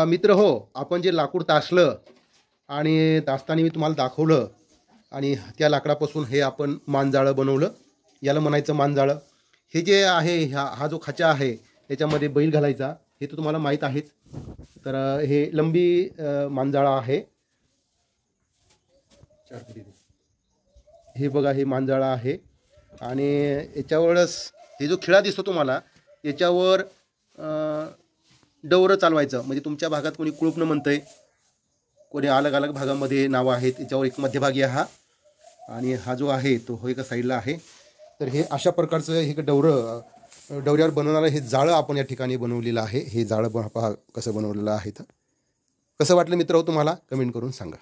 मित्र हो, आपण जे लाकूड तासलं आणि तासताना मी तुम्हाला दाखवलं आणि त्या लाकडापासून हे आपण मांजाळं बनवलं. याला म्हणायचं मांजाळं. हे जे आहे हा जो खाचा आहे याच्यामध्ये बैल घालायचा, हे तर तुम्हाला माहीत आहेच. तर हे लंबी मांजाळं आहे. हे बघा, हे मांजाळं आहे आणि याच्यावरच हे जो खिळा दिसतो तुम्हाला, याच्यावर डवरं चालवायचं. म्हणजे तुमच्या भागात कोणी कुळपणं म्हणतंय, कोणी अलग अलग भागामध्ये नावं आहेत. याच्यावर एक मध्यभागी हा आणि हा जो आहे तो हो एका साईडला आहे. तर हे अशा प्रकारचं हे डवऱ्यावर बनवणारं हे जाळं आपण या ठिकाणी बनवलेलं आहे. हे जाळं पहा कसं बनवलेलं आहे. तर कसं वाटलं मित्र तुम्हाला कमेंट करून सांगा.